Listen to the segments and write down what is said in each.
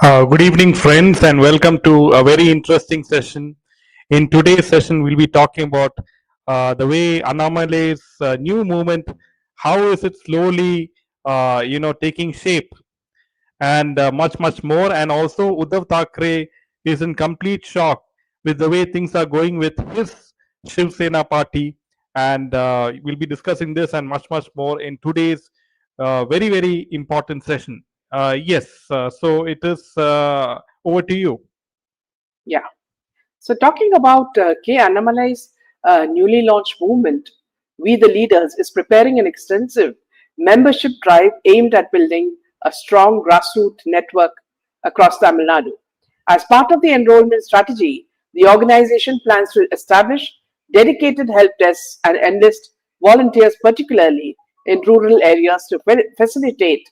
Good evening, friends, and welcome to a very interesting session. In today's session, we'll be talking about the way Annamalai's new movement, how is it slowly, taking shape, and much more. And also, Uddhav Thackeray is in complete shock with the way things are going with his Shiv Sena party, and we'll be discussing this and much more in today's very important session. Yes, so it is over to you. Yeah. So, talking about K. Annamalai's newly launched movement, We the Leaders is preparing an extensive membership drive aimed at building a strong grassroots network across Tamil Nadu. As part of the enrollment strategy, the organization plans to establish dedicated help desks and enlist volunteers, particularly in rural areas, to facilitate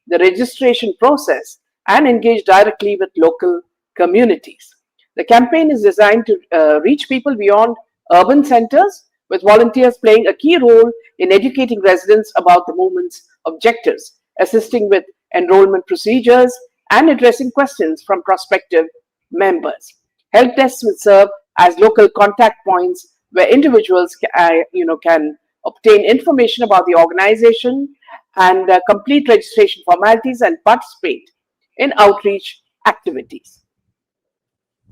the registration process and engage directly with local communities. The campaign is designed to reach people beyond urban centers, with volunteers playing a key role in educating residents about the movement's objectives, assisting with enrollment procedures, and addressing questions from prospective members. Help desks will serve as local contact points where individuals can obtain information about the organization and complete registration formalities and participate in outreach activities.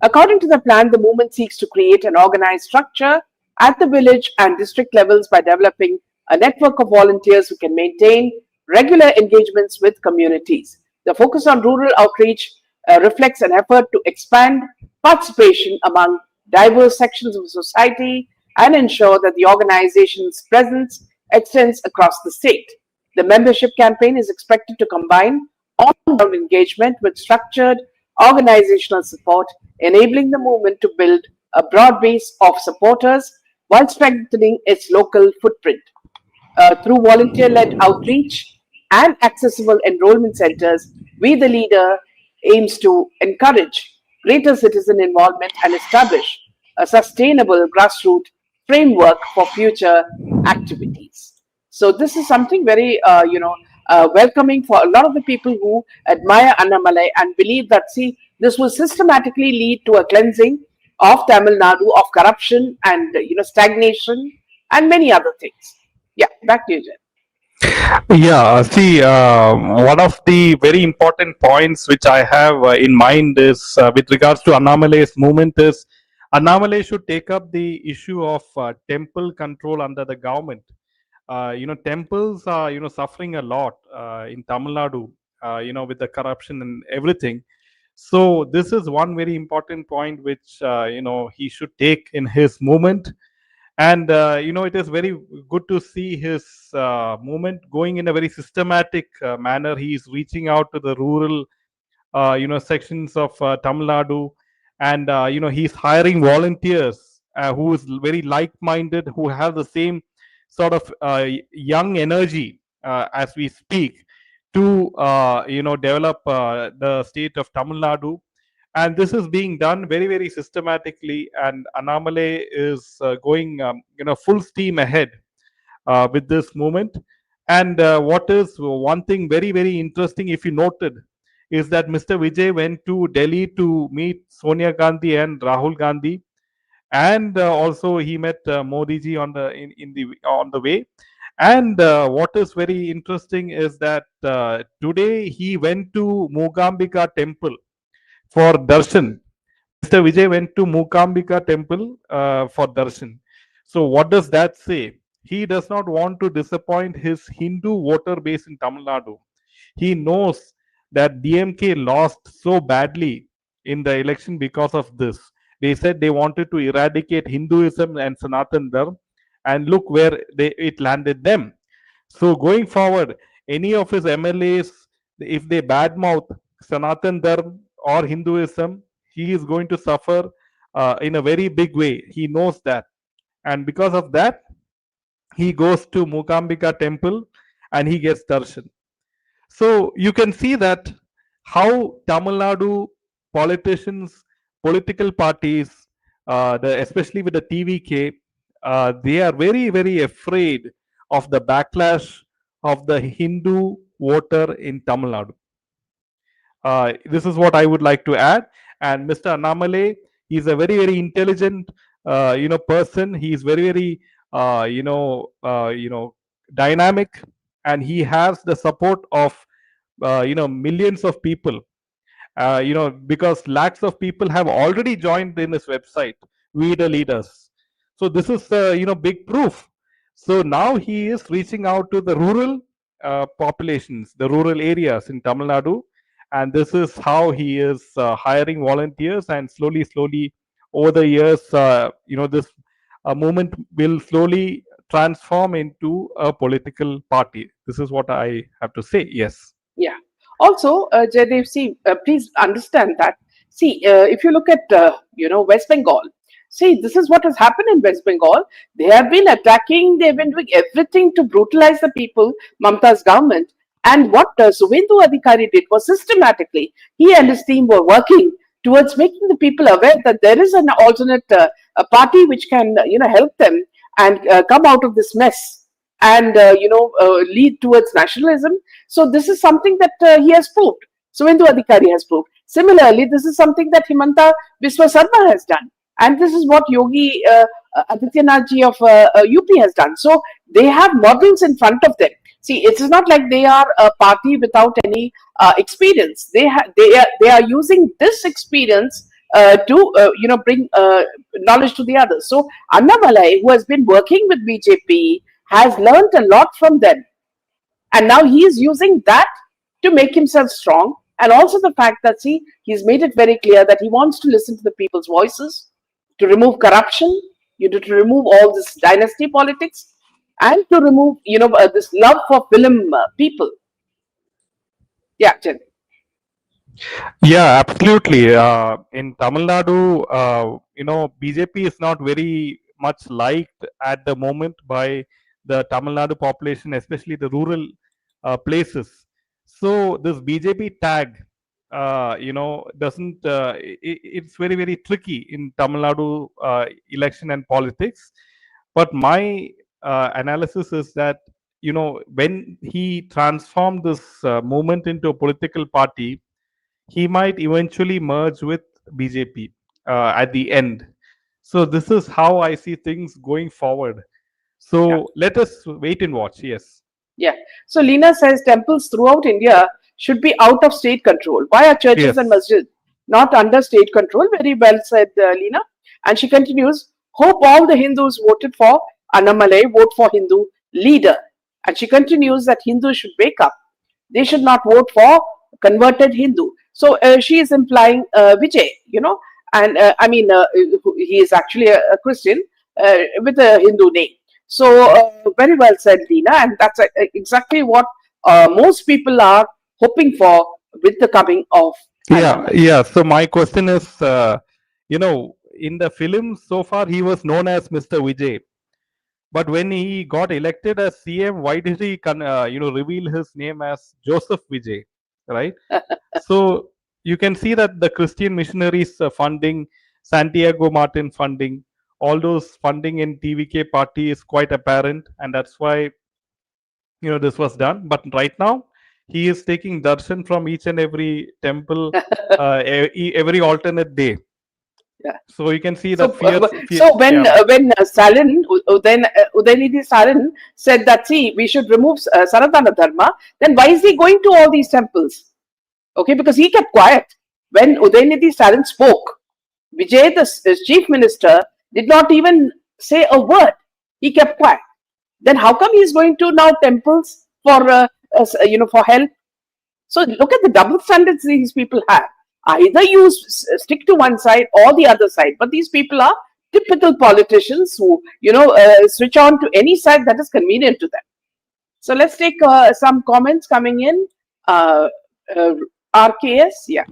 According to the plan, the movement seeks to create an organized structure at the village and district levels by developing a network of volunteers who can maintain regular engagements with communities. The focus on rural outreach reflects an effort to expand participation among diverse sections of society and ensure that the organization's presence extends across the state. The membership campaign is expected to combine on-ground engagement with structured organizational support, enabling the movement to build a broad base of supporters while strengthening its local footprint. Through volunteer led outreach and accessible enrollment centers, We the Leader aims to encourage greater citizen involvement and establish a sustainable grassroots framework for future activities. So, this is something very, welcoming for a lot of the people who admire Annamalai and believe that, see, this will systematically lead to a cleansing of Tamil Nadu of corruption and stagnation and many other things. Yeah, back to you, Jen. Yeah, see, one of the very important points which I have in mind is with regards to Annamalai's movement is Annamalai should take up the issue of temple control under the government. Temples are suffering a lot in Tamil Nadu, with the corruption and everything. So this is one very important point which he should take in his movement, and it is very good to see his movement going in a very systematic manner. He is reaching out to the rural sections of Tamil Nadu, and he's hiring volunteers who is very like-minded, who have the same sort of young energy as we speak to develop the state of Tamil Nadu. And this is being done very systematically, and Annamalai is going full steam ahead with this movement. And what is one thing very interesting, if you noted, is that Mr. Vijay went to Delhi to meet Sonia Gandhi and Rahul Gandhi, and also he met Modi ji on the way. And what is very interesting is that today he went to Mugambika temple for darshan. Mr. Vijay went to Mukambika temple for darshan. So what does that say? He does not want to disappoint his Hindu voter base in Tamil Nadu. He knows that DMK lost so badly in the election because of this. They said they wanted to eradicate Hinduism and Sanatan Dharma, and look where it landed them. So going forward, any of his MLAs, if they badmouth Sanatan Dharma or Hinduism, he is going to suffer in a very big way. He knows that. And because of that, he goes to Mukambika temple and he gets darshan. So you can see that how Tamil Nadu politicians, political parties, especially with the TVK, they are very afraid of the backlash of the Hindu voter in Tamil Nadu. This is what I would like to add. And Mr. Annamalai, he's a very very intelligent person. He's very very dynamic, and he has the support of millions of people, because lakhs of people have already joined in his website, We the Leaders. So this is big proof. So now he is reaching out to the rural populations, the rural areas in Tamil Nadu, and this is how he is hiring volunteers, and slowly, slowly over the years, this movement will slowly transform into a political party. This is what I have to say. Yes. Yeah. Also, Jaydev, see, please understand that. See, if you look at West Bengal, see, this is what has happened in West Bengal. They have been attacking. They have been doing everything to brutalize the people. Mamta's government. And what Suvendu Adhikari did was systematically, he and his team were working towards making the people aware that there is an alternate a party which can help them and come out of this mess and lead towards nationalism. So this is something that he has proved. Suvendu Adhikari has proved. Similarly, this is something that Himanta Biswa Sarma has done, and this is what Yogi Adityanath ji of UP has done. So they have models in front of them. See, it is not like they are a party without any experience. They are using this experience to bring knowledge to the others. So Annamalai, who has been working with BJP, has learned a lot from them, and now he is using that to make himself strong. And also the fact that, see, he's made it very clear that he wants to listen to the people's voices, to remove corruption, to remove all this dynasty politics, and to remove this love for film people. Yeah, Jen. Yeah, absolutely. In Tamil Nadu, BJP is not very much liked at the moment by the Tamil Nadu population, especially the rural places. So this BJP tag, doesn't. It's very very tricky in Tamil Nadu election and politics. But my analysis is that when he transformed this movement into a political party, he might eventually merge with BJP at the end. So this is how I see things going forward. Yeah. So let us wait and watch. Yes. Yeah. So Leena says temples throughout India should be out of state control. Why are churches and Yes. masjids not under state control? Very well said, Leena. And she continues, hope all the Hindus voted for Annamalai, vote for Hindu leader. And she continues that Hindus should wake up. They should not vote for converted Hindu. So she is implying Vijay, and I mean, he is actually a Christian with a Hindu name. So very well said, Leena, and that's exactly what most people are hoping for with the coming of Yeah. Annamalai. Yeah. So my question is, in the film so far, he was known as Mr. Vijay. But when he got elected as CM, why did he reveal his name as Joseph Vijay, right? So you can see that the Christian missionaries funding, Santiago Martin funding, all those funding in TVK party is quite apparent, and that's why this was done. But right now, he is taking darshan from each and every temple, every alternate day. Yeah. So you can see So, that fear. so when Yeah. Stalin, Udayanidhi Stalin said that, see, we should remove Sanatana Dharma, then why is he going to all these temples? Okay, because he kept quiet. When Udayanidhi Stalin spoke, Vijay, the chief minister, did not even say a word. He kept quiet. Then how come he is going to now temples for for help? So look at the double standards these people have. Either you stick to one side or the other side. But these people are typical politicians who switch on to any side that is convenient to them. So let's take some comments coming in. Uh, RKS, yeah.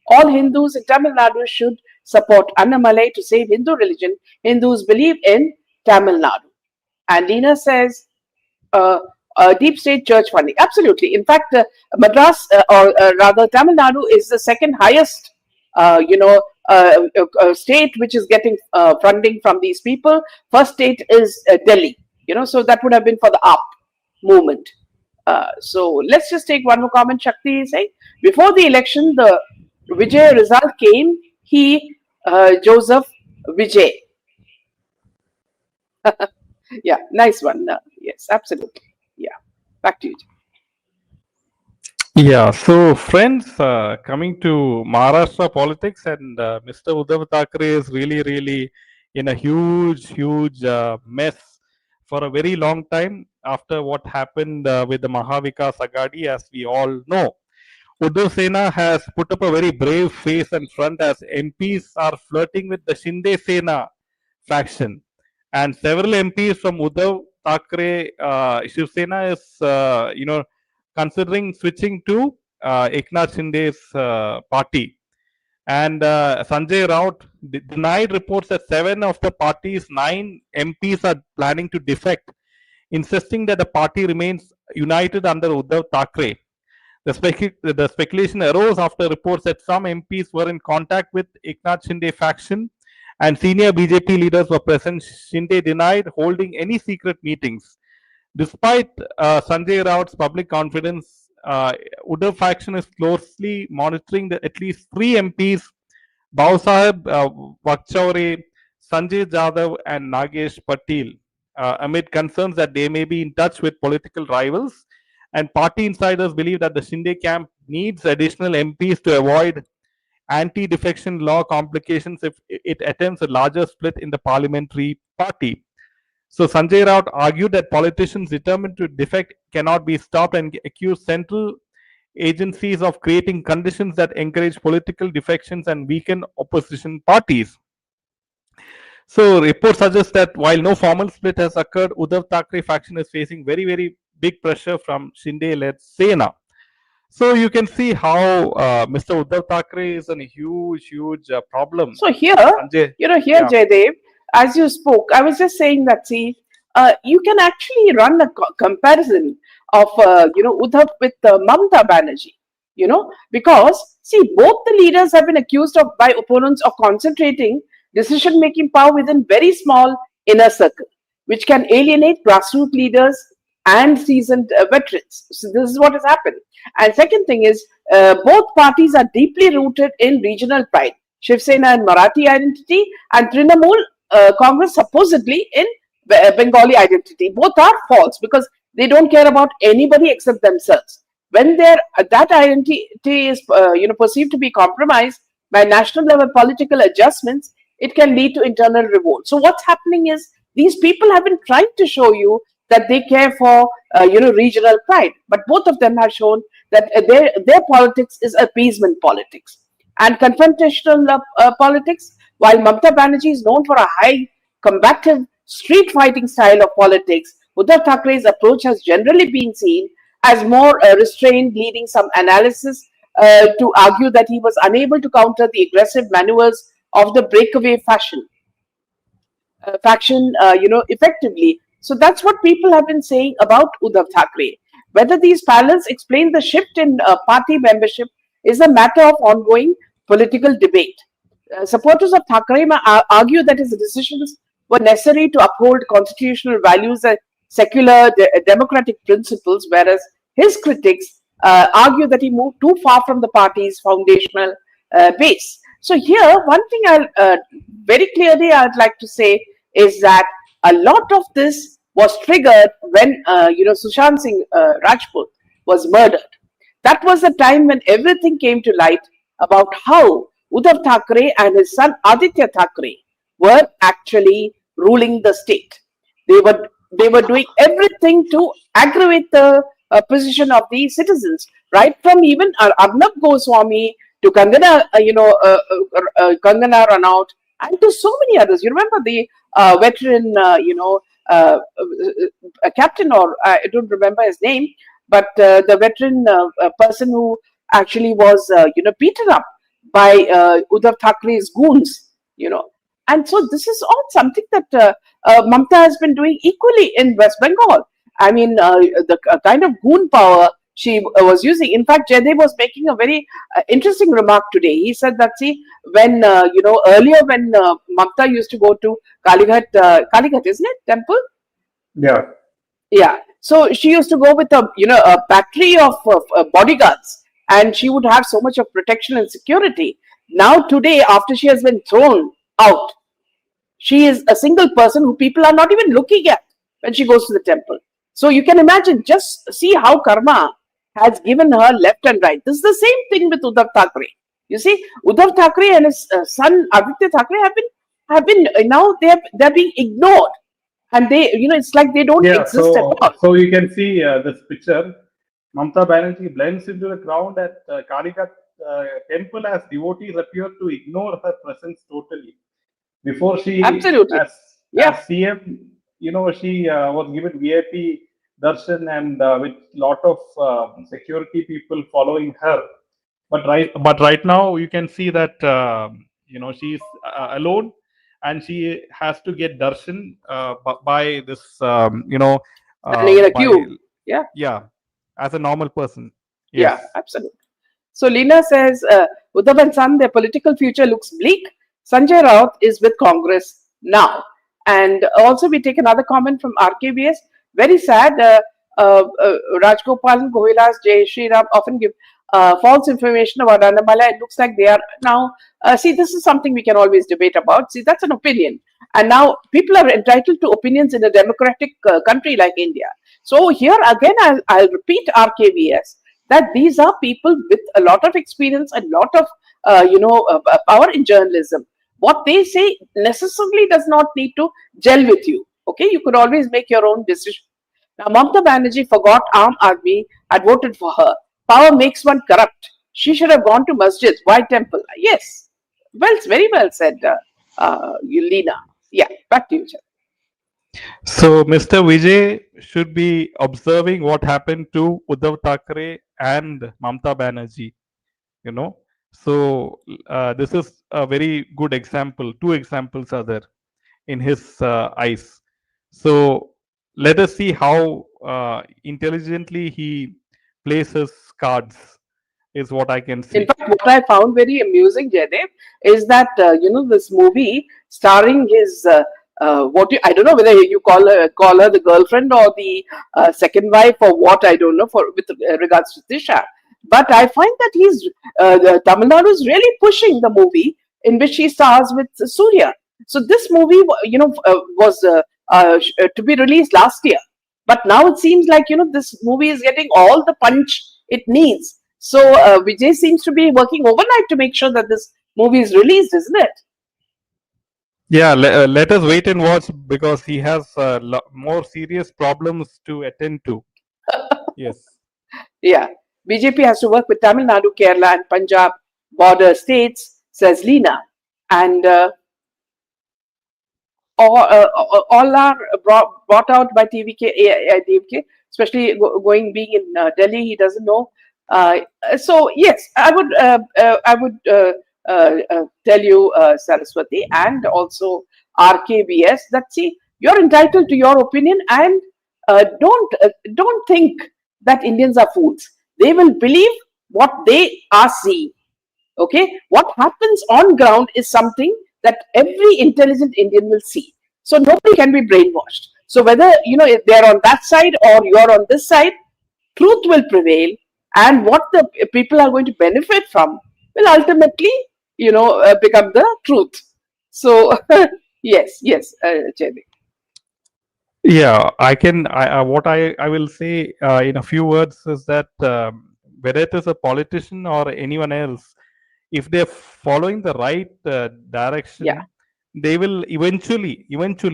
All Hindus in Tamil Nadu should support Annamalai to save Hindu religion. Hindus believe in Tamil Nadu. And Leena says, deep state church funding. Absolutely. In fact, Madras, or rather Tamil Nadu, is the second highest, state which is getting funding from these people. First state is Delhi. So that would have been for the AAP movement. So let's just take one more comment. Shakti is saying, before the election, the Vijay result came. He, Joseph Vijay. Yeah, nice one. Yes, absolutely. Yeah, back to you. Yeah, so friends, coming to Maharashtra politics, and Mr. Uddhav Thackeray is really in a huge mess for a very long time after what happened with the Mahavikas Agadi, as we all know. Uddhav Sena has put up a very brave face and front as MPs are flirting with the Shinde Sena faction, and several MPs from Uddhav Thackeray Shiv Sena is considering switching to Eknath Shinde's party. And Sanjay Raut denied reports that 7 of the party's 9 MPs are planning to defect, insisting that the party remains united under Uddhav Thackeray. The speculation arose after reports that some MPs were in contact with Eknath Shinde faction and senior BJP leaders were present. Shinde denied holding any secret meetings. Despite Sanjay Raut's public confidence, Uddhav faction is closely monitoring at least 3 MPs, Bhausaheb Vakchaure, Sanjay Jadhav, and Nagesh Patil, amid concerns that they may be in touch with political rivals. And party insiders believe that the Shinde camp needs additional MPs to avoid anti defection law complications if it attempts a larger split in the parliamentary party. So Sanjay Raut argued that politicians determined to defect cannot be stopped and accused central agencies of creating conditions that encourage political defections and weaken opposition parties. So reports suggest that while no formal split has occurred, Uddhav Thackeray faction is facing very big pressure from Shinde-led Sena. So you can see how Mr. Uddhav Thackeray is a huge problem. So here, Sanjay, here, yeah. Jaydev, as you spoke, I was just saying that, see, you can actually run a comparison of, Uddhav with Mamata Banerjee, because, see, both the leaders have been accused of by opponents of concentrating decision-making power within very small inner circle, which can alienate grassroots leaders and seasoned veterans. So this is what has happened. And second thing is, both parties are deeply rooted in regional pride. Shiv Sena and Marathi identity, and Trinamool Congress supposedly in Bengali identity. Both are false because they don't care about anybody except themselves. When that identity is perceived to be compromised by national level political adjustments, it can lead to internal revolt. So what's happening is these people have been trying to show you that they care for regional pride, but both of them have shown that their politics is appeasement politics and confrontational politics. While Mamata Banerjee is known for a high combative street fighting style of politics, Uddhav Thackeray's approach has generally been seen as more restrained, leading some analysis to argue that he was unable to counter the aggressive maneuvers of the breakaway faction, effectively. So that's what people have been saying about Uddhav Thackeray. Whether these parallels explain the shift in party membership is a matter of ongoing political debate. Supporters of Thackeray argue that his decisions were necessary to uphold constitutional values and secular democratic principles, whereas his critics argue that he moved too far from the party's foundational base. So here, one thing very clearly I'd like to say is that a lot of this was triggered when Sushant Singh Rajput was murdered. That was the time when everything came to light about how Uddhav Thackeray and his son Aditya Thackeray were actually ruling the state. They were doing everything to aggravate the position of the citizens, right from even Arnab Goswami to Kangana, Kangana Ranaut, and to so many others. You remember the veteran, captain, or I don't remember his name, but the veteran person who actually was, beaten up by Uddhav Thackeray's goons, And so this is all something that Mamata has been doing equally in West Bengal. I mean, the kind of goon power she was using. In fact, Jaydev was making a very interesting remark today. He said that, see, when, earlier when Mamata used to go to Kalighat, isn't it, temple? Yeah. Yeah. So she used to go with a battery of bodyguards, and she would have so much of protection and security. Now today, after she has been thrown out, she is a single person who people are not even looking at when she goes to the temple. So you can imagine, just see how karma has given her left and right. This is the same thing with Uddhav Thackeray. You see, Uddhav Thackeray and his son Aditya Thackeray have been now they're being ignored, and it's like they don't Yeah, exist at all. so you can see this picture. Mamta Banerjee blends into the crowd at Kalikat temple as devotees appear to ignore her presence totally. Before she, Absolutely. as Yeah. CM, she was given VIP darshan and with lot of security people following her. But right now you can see that she's alone, and she has to get darshan by this Standing in a by queue. Yeah. yeah, as a normal person. Yeah. Yes. Absolutely. So Lina says, Uddhav and Son, their political future looks bleak. Sanjay Raut is with Congress now. And also we take another comment from RKBS. Very sad. Rajgopal and Gohilas, Jay Shri Ram often give false information about Annamalai. It looks like they are now. See, this is something we can always debate about. See, that's an opinion. And now people are entitled to opinions in a democratic country like India. So here again, I'll repeat RKBS that these are people with a lot of experience and lot of power in journalism. What they say necessarily does not need to gel with you. Okay, you could always make your own decision. Now, Mamta Banerjee forgot Aam Aadmi had voted for her. Power makes one corrupt. She should have gone to masjid. Why temple? Yes. Well, very well said, Lina. Yeah, back to you, Chair. So Mr. Vijay should be observing what happened to Uddhav Thackeray and Mamta Banerjee. You know, so this is a very good example. Two examples are there in his eyes. So let us see how intelligently he plays his cards. Is what I can In see. fact, what I found very amusing, Jaydev, is that this movie starring his I don't know whether you call her the girlfriend or the second wife or what, I don't know, for with regards to Tisha. But I find that the Tamil Nadu is really pushing the movie in which he stars with Surya. So this movie, was to be released last year, but now it seems like this movie is getting all the punch it needs. So Vijay seems to be working overnight to make sure that this movie is released, isn't it? Yeah, let us wait and watch because he has more serious problems to attend to. Yes. Yeah. BJP has to work with Tamil Nadu, Kerala, and Punjab border states, says Leena. And all are brought out by DMK, especially being in Delhi. He doesn't know. So yes, I would tell you, Saraswati, and also RKBS, that see, you're entitled to your opinion, and don't think that Indians are fools. They will believe what they are seeing. Okay, what happens on ground is something that every intelligent Indian will see. So nobody can be brainwashed. So whether if they're on that side or you're on this side, truth will prevail, and what the people are going to benefit from will ultimately become the truth. So yes, Jaideep. Yeah, I can. What I will say in a few words is that whether it is a politician or anyone else, if they're following the right Yeah, direction, they will eventually,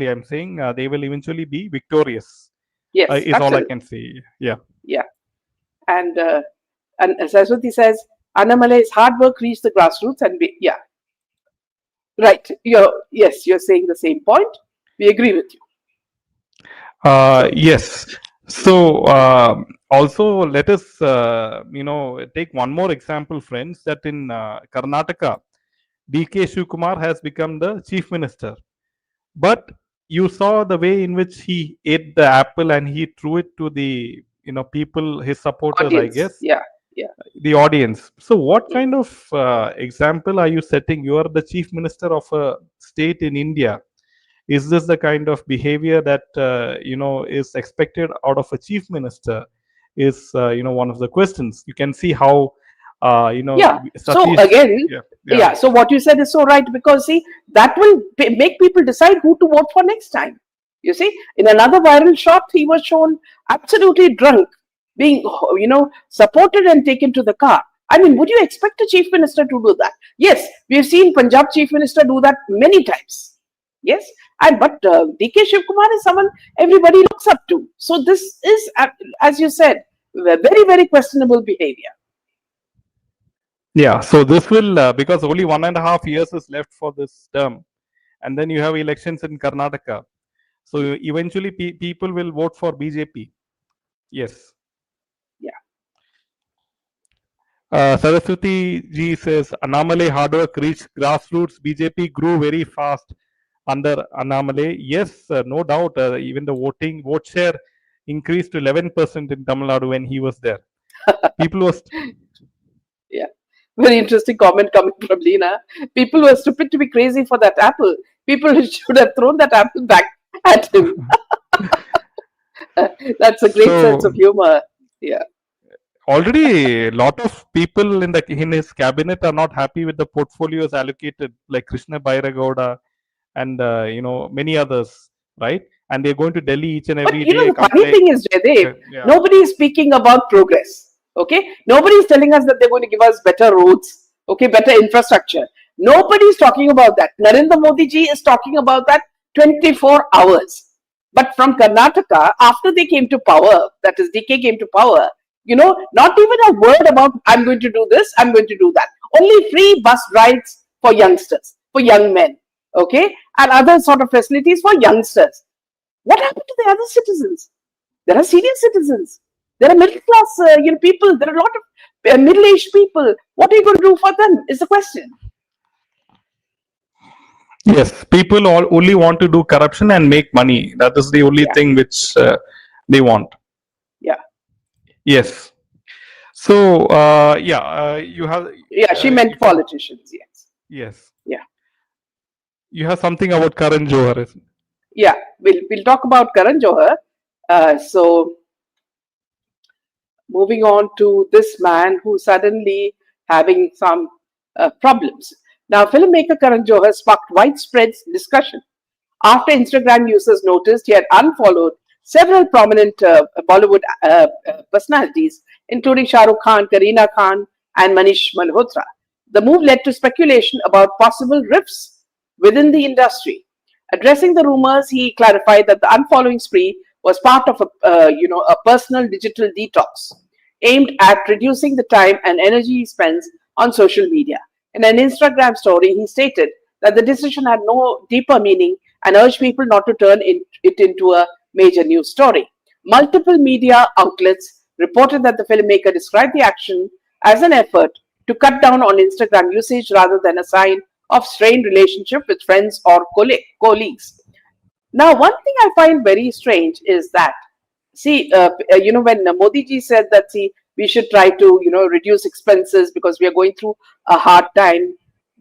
I'm saying they will eventually be victorious. yes, Is all I absolutely. can say. Yeah. Yeah, and Saraswati says Annamalai's hard work reached the grassroots, and yeah, right. You're saying the same point. We agree with you. So Yes. So also let us take one more example, friends. That in Karnataka, DK Shivkumar has become the chief minister. But you saw the way in which he ate the apple and he threw it to the people, his supporters, I audience, guess, yeah, yeah. the audience. So what Mm. kind of example are you setting? You are the chief minister of a state in India, Is this the kind of behavior that is expected out of a chief minister? Is one of the questions. You can see how Yeah. So Satish. again, Yeah, yeah. yeah. So what you said is so right, because see, that will make people decide who to vote for next time. You see, in another viral shot, he was shown absolutely drunk, being supported and taken to the car. I mean, would you expect a chief minister to do that? Yes, we've seen Punjab chief minister do that many times. Yes, and but DK Shivkumar is someone everybody looks up to. So this is, as you said, very very questionable behavior. Yeah, so this will because only 1.5 years is left for this term, and then you have elections in Karnataka. So eventually, people will vote for BJP. Yes. Yeah. Saraswati ji says Annamalai hard work reached grassroots. BJP grew very fast under Annamalai. Yes, no doubt. Even the vote share increased to 11% in Tamil Nadu when he was there. People was. Yeah. Very interesting comment coming from Lena. People were stupid to be crazy for that apple. People should have thrown that apple back at him. That's a great sense of So humor. Yeah. already a lot of people in his cabinet are not happy with the portfolios allocated, like Krishna Bairagowda and many others, right? And they're going to Delhi each and But every you know, day the funny complain. thing is, Jaydev, Yeah. nobody is speaking about progress. Okay, nobody is telling us that they're going to give us better roads. Okay, better infrastructure. Nobody is talking about that. Narendra Modi ji is talking about that 24 hours. But from Karnataka, after they came to power, that is DK came to power, not even a word about I'm going to do this, I'm going to do that. Only free bus rides for youngsters, for young men, okay, and other sort of facilities for youngsters. What happened to the other citizens? There are senior citizens. There are middle class, people. There are a lot of middle-aged people. What are you going to do for them? Is the question. Yes, people only want to do corruption and make money. That is the only Yeah, thing which they want. yeah, Yes. So you have yeah. She meant if you politicians. Yes. yes, Yeah, you have something about Karan Johar, isn't it? yeah. We'll talk about Karan Johar. So moving on to this man who suddenly having some problems. Now, filmmaker Karan Johar sparked widespread discussion after Instagram users noticed he had unfollowed several prominent Bollywood personalities, including Shah Rukh Khan, Kareena Khan, and Manish Malhotra. The move led to speculation about possible rifts within the industry. Addressing the rumors, he clarified that the unfollowing spree was part of a personal digital detox aimed at reducing the time and energy he spends on social media. In an Instagram story, he stated that the decision had no deeper meaning and urged people not to turn it into a major news story. Multiple media outlets reported that the filmmaker described the action as an effort to cut down on Instagram usage rather than a sign of strained relationship with friends or colleagues. Now, one thing I find very strange is that, see, when Modi ji said that, see, we should try to, reduce expenses because we are going through a hard time.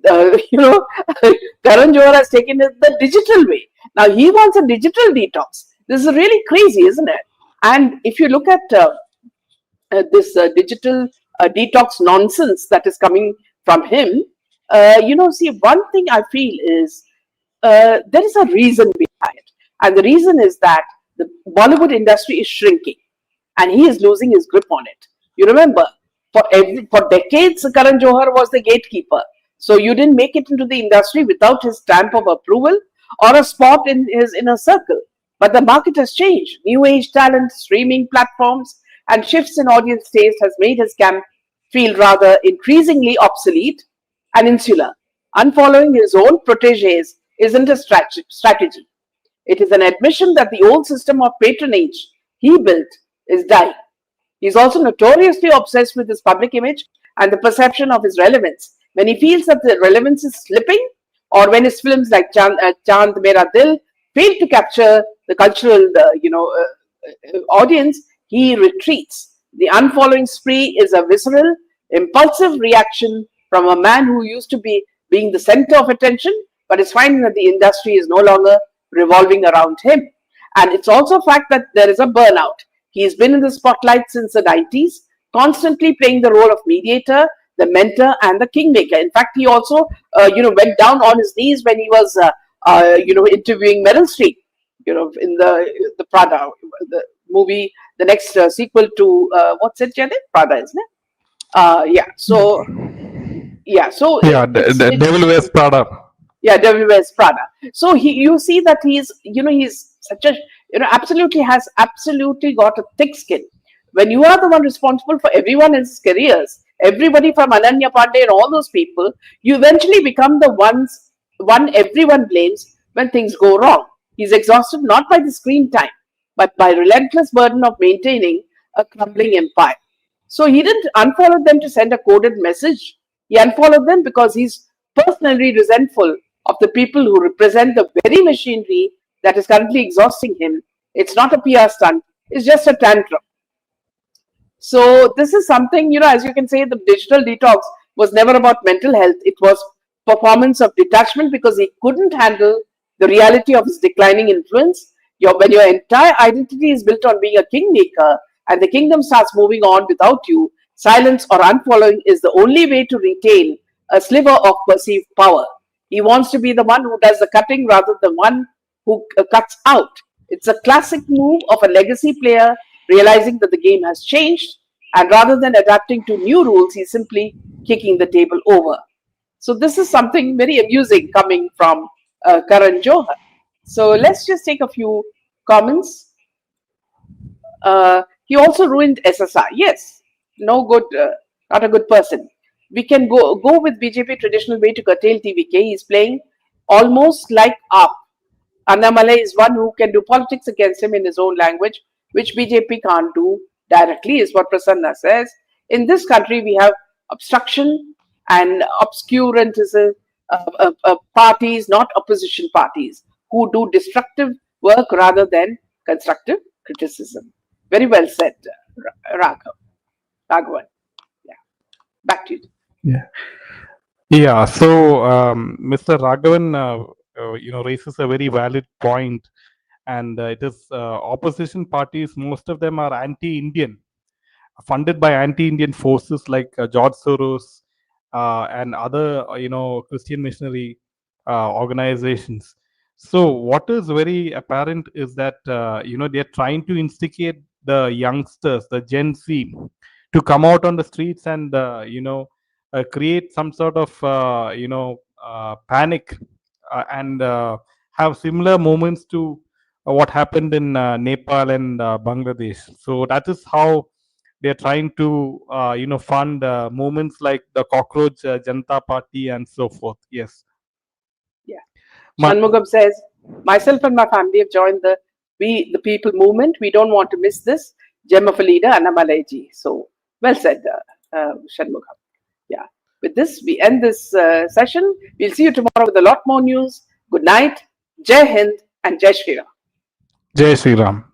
Karan Johar has taken it the digital way. Now he wants a digital detox. This is really crazy, isn't it? And if you look at this digital detox nonsense that is coming from him, see, one thing I feel is there is a reason behind it. And the reason is that the Bollywood industry is shrinking and he is losing his grip on it. You remember, for decades, Karan Johar was the gatekeeper. So you didn't make it into the industry without his stamp of approval or a spot in his inner circle. But the market has changed. New age talent, streaming platforms, and shifts in audience taste has made his camp feel rather increasingly obsolete and insular. Unfollowing his own proteges isn't a strategy. It is an admission that the old system of patronage he built is dying. He is also notoriously obsessed with his public image and the perception of his relevance. When he feels that the relevance is slipping, or when his films like Chand Mera Dil fail to capture the cultural, audience, he retreats. The unfollowing spree is a visceral, impulsive reaction from a man who used to be being the center of attention, but is finding that the industry is no longer revolving around him. And it's also a fact that there is a burnout. He's been in the spotlight since the 90s, constantly playing the role of mediator, the mentor, and the kingmaker. In fact, he also, went down on his knees when he was, interviewing Meryl Streep, in the Prada, the movie, the next sequel to what's it, Janet? Prada, isn't it? Yeah. So yeah. So Yeah, the it's Devil Wears Prada. yeah, Devil Wears Prada. So you see that he's such a, absolutely has absolutely got a thick skin. When you are the one responsible for everyone else's careers, everybody from Ananya Pandey and all those people, you eventually become the one everyone blames when things go wrong. He's exhausted not by the screen time, but by relentless burden of maintaining a crumbling empire. So he didn't unfollow them to send a coded message. He unfollowed them because he's personally resentful of the people who represent the very machinery that is currently exhausting him. It's not a PR stunt, it's just a tantrum. So this is something, as you can say, the digital detox was never about mental health. It was performance of detachment because he couldn't handle the reality of his declining influence. When your entire identity is built on being a kingmaker and the kingdom starts moving on without you, silence or unfollowing is the only way to retain a sliver of perceived power. He wants to be the one who does the cutting rather than the one who cuts out. It's a classic move of a legacy player realizing that the game has changed, and rather than adapting to new rules, he's simply kicking the table over. So this is something very amusing coming from Karan Johar. So let's just take a few comments. He also ruined SSR. Yes, no good, not a good person. We can go with BJP traditional way to curtail TVK. He's playing almost like up. Annamalai is one who can do politics against him in his own language, which BJP can't do directly, is what Prasanna says. In this country, we have obstruction and obscurantism parties, not opposition parties, who do destructive work rather than constructive criticism. Very well said, Raghavan. Yeah, back to you. Yeah. Yeah. So, Mr. Raghavan, raises a very valid point, and it is opposition parties. Most of them are anti-Indian, funded by anti-Indian forces like George Soros and other, Christian missionary organizations. So, what is very apparent is that they are trying to instigate the youngsters, the Gen Z, to come out on the streets and create some sort of panic and have similar moments to what happened in Nepal and Bangladesh. So that is how they are trying to fund movements like the Cockroach Janata Party and so forth. Yes. Yeah. Ma- Shanmugam says, myself and my family have joined the We the People movement. We don't want to miss this gem of a leader, Annamalai ji. So, well said, Shanmugam. Yeah. With this, we end this session. We'll see you tomorrow with a lot more news. Good night. Jai Hind and Jai Shri Ram. Jai Sri Ram.